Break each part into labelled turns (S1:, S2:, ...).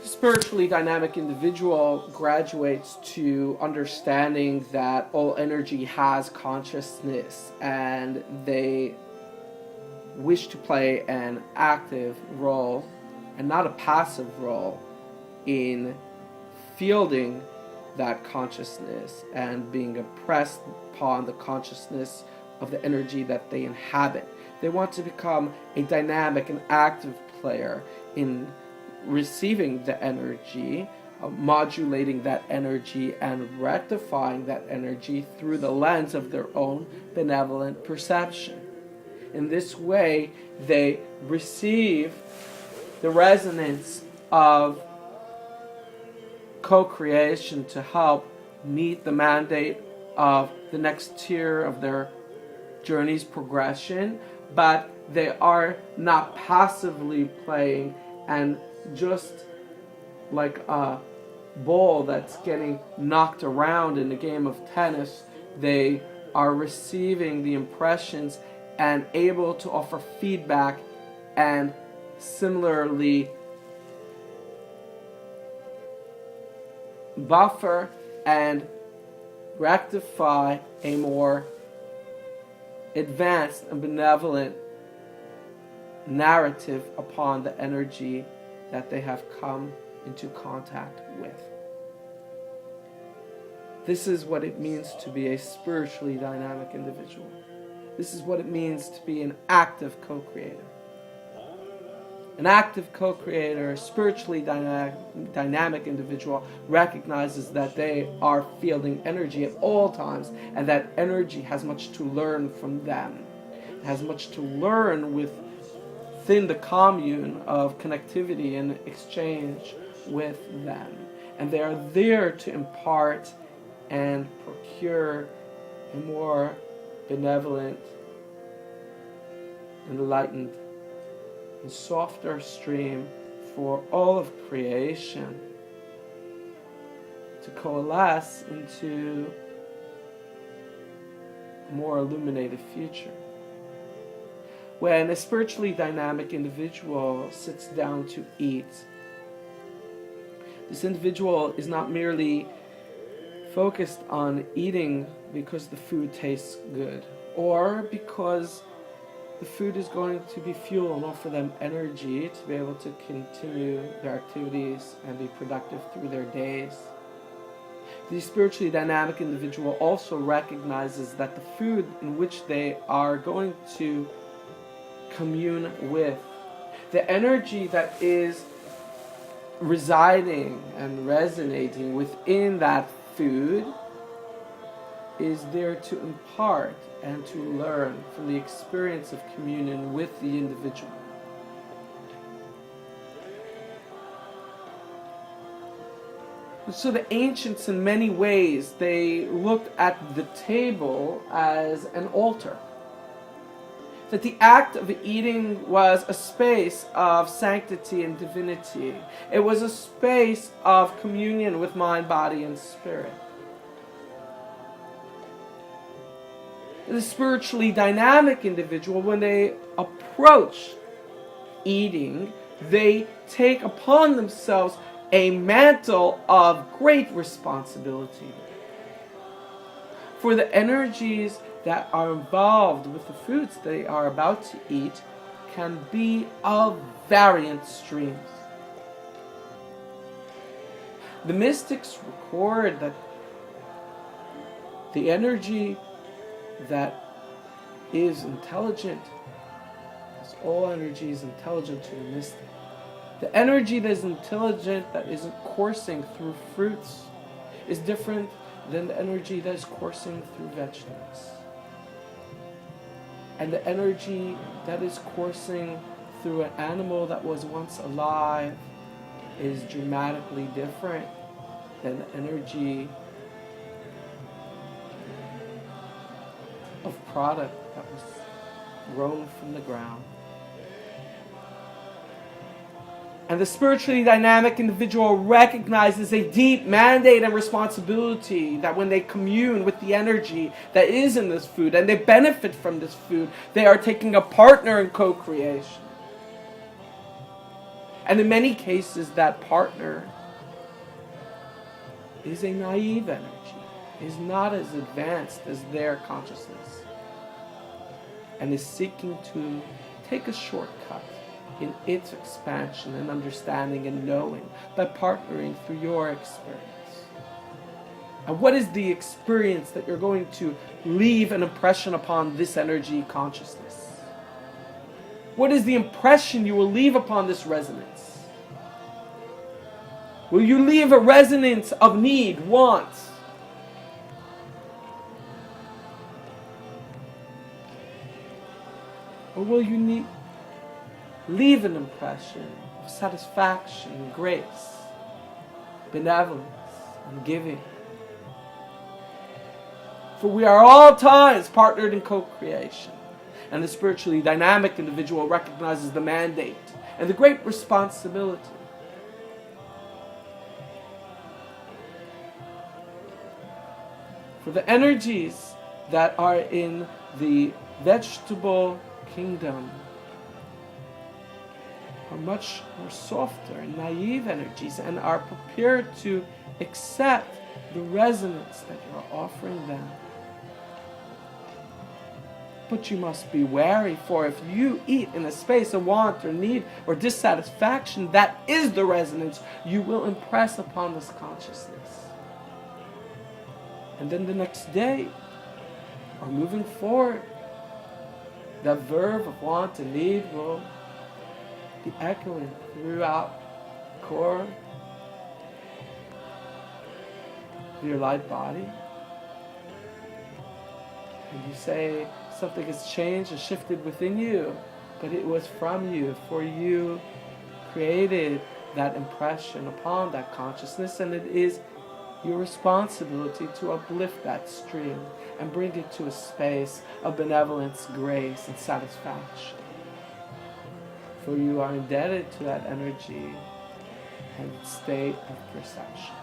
S1: Spiritually dynamic individual graduates to understanding that all energy has consciousness, and they wish to play an active role and not a passive role in fielding that consciousness and being impressed upon the consciousness of the energy that they inhabit. They want to become a dynamic and active player in receiving the energy, modulating that energy, and rectifying that energy through the lens of their own benevolent perception. In this way, they receive the resonance of co-creation to help meet the mandate of the next tier of their journey's progression, but they are not passively playing and just like a ball that's getting knocked around in a game of tennis. They are receiving the impressions and able to offer feedback and similarly buffer and rectify a more advanced and benevolent narrative upon the energy that they have come into contact with. This is what it means to be a spiritually dynamic individual. This is what it means to be an active co-creator. An active co-creator, a spiritually dynamic individual, recognizes that they are fielding energy at all times, and that energy has much to learn from them. It has much to learn within the commune of connectivity and exchange with them. And they are there to impart and procure a more benevolent, enlightened, and softer stream for all of creation to coalesce into a more illuminated future. When a spiritually dynamic individual sits down to eat, this individual is not merely focused on eating because the food tastes good, or because the food is going to be fuel and offer them energy to be able to continue their activities and be productive through their days. The spiritually dynamic individual also recognizes that the food in which they are going to commune with, the energy that is residing and resonating within that food, is there to impart and to learn from the experience of communion with the individual. So the ancients, in many ways, they looked at the table as an altar. That the act of eating was a space of sanctity and divinity. It was a space of communion with mind, body, and spirit. The spiritually dynamic individual, when they approach eating, they take upon themselves a mantle of great responsibility. For the energies that are involved with the foods they are about to eat can be of variant streams. The mystics record that the energy that is intelligent, as all energy is intelligent to the mystic. The energy that is intelligent, that isn't coursing through fruits, is different than the energy that is coursing through vegetables. And the energy that is coursing through an animal that was once alive is dramatically different than the energy of product that was grown from the ground. And the spiritually dynamic individual recognizes a deep mandate and responsibility that when they commune with the energy that is in this food and they benefit from this food, they are taking a partner in co-creation. And in many cases, that partner is a naive energy, is not as advanced as their consciousness, and is seeking to take a shortcut in its expansion and understanding and knowing by partnering through your experience. And what is the experience that you're going to leave an impression upon this energy consciousness? What is the impression you will leave upon this resonance? Will you leave a resonance of need, want? Or will you leave an impression of satisfaction, grace, benevolence, and giving? For we are all times partnered in co-creation, and the spiritually dynamic individual recognizes the mandate and the great responsibility. For the energies that are in the vegetable kingdom are much more softer and naive energies and are prepared to accept the resonance that you are offering them. But you must be wary, for if you eat in a space of want or need or dissatisfaction, that is the resonance you will impress upon this consciousness. And then the next day, or moving forward, that verb of want and need will be echoing throughout the core of your light body. And you say something has changed and shifted within you, but it was from you, for you created that impression upon that consciousness, and it is your responsibility to uplift that stream and bring it to a space of benevolence, grace, and satisfaction. For you are indebted to that energy and state of perception.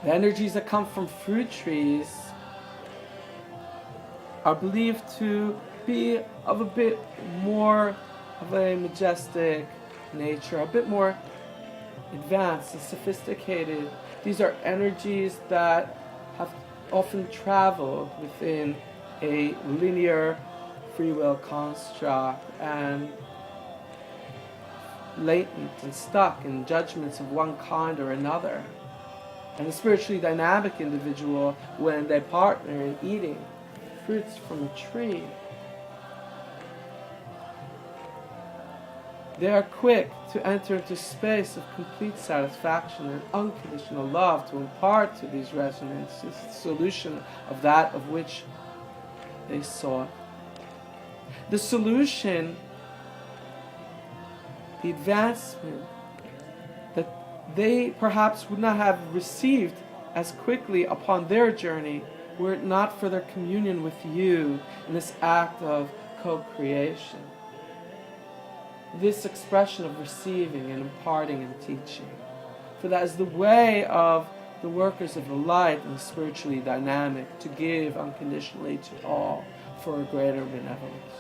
S1: The energies that come from fruit trees are believed to be of a bit more of a majestic nature, a bit more advanced and sophisticated. These are energies that have often traveled within a linear free will construct and latent and stuck in judgments of one kind or another. And the spiritually dynamic individual, when they partner in eating fruits from a tree, they are quick to enter into space of complete satisfaction and unconditional love to impart to these resonances the solution of that of which they sought. The solution, the advancement that they perhaps would not have received as quickly upon their journey were it not for their communion with you in this act of co-creation. This expression of receiving and imparting and teaching. For that is the way of the workers of the light and the spiritually dynamic, to give unconditionally to all for a greater benevolence.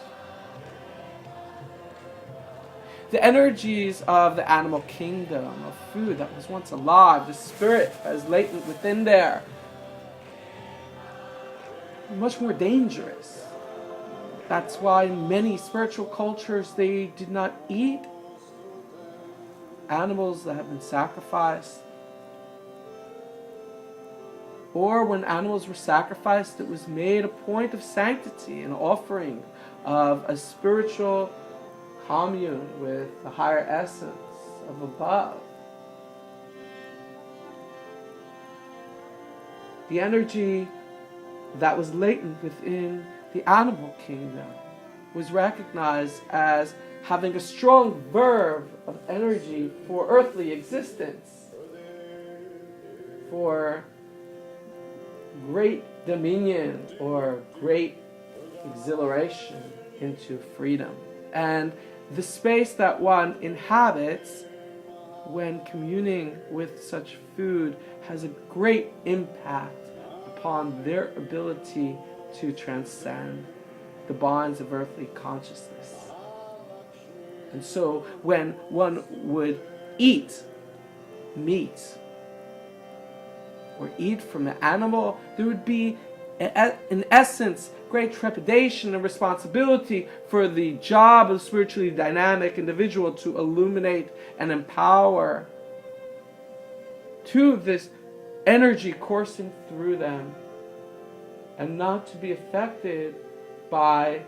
S1: The energies of the animal kingdom, of food that was once alive, the spirit that is latent within there, are much more dangerous. That's why in many spiritual cultures they did not eat animals that have been sacrificed. Or when animals were sacrificed, it was made a point of sanctity, an offering of a spiritual commune with the higher essence of above. The energy that was latent within the animal kingdom was recognized as having a strong verb of energy for earthly existence, for great dominion or great exhilaration into freedom. And the space that one inhabits when communing with such food has a great impact upon their ability to transcend the bonds of earthly consciousness. And so when one would eat meat or eat from an animal, there would be, in essence, great trepidation and responsibility for the job of the spiritually dynamic individual to illuminate and empower to this energy coursing through them, and not to be affected by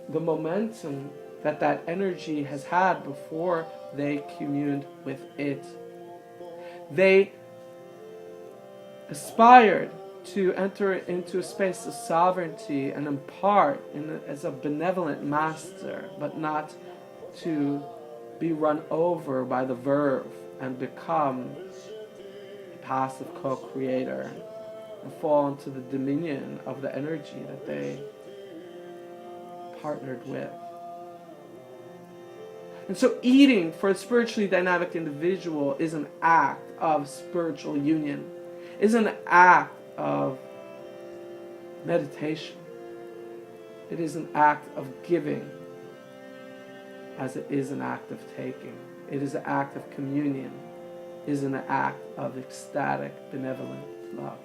S1: the momentum that that energy has had before they communed with it. They aspired to enter into a space of sovereignty and impart as a benevolent master, but not to be run over by the verve and become a passive co-creator and fall into the dominion of the energy that they partnered with. And so eating for a spiritually dynamic individual is an act of spiritual union, is an act of meditation. It is an act of giving as it is an act of taking. It is an act of communion. It is an act of ecstatic, benevolent love.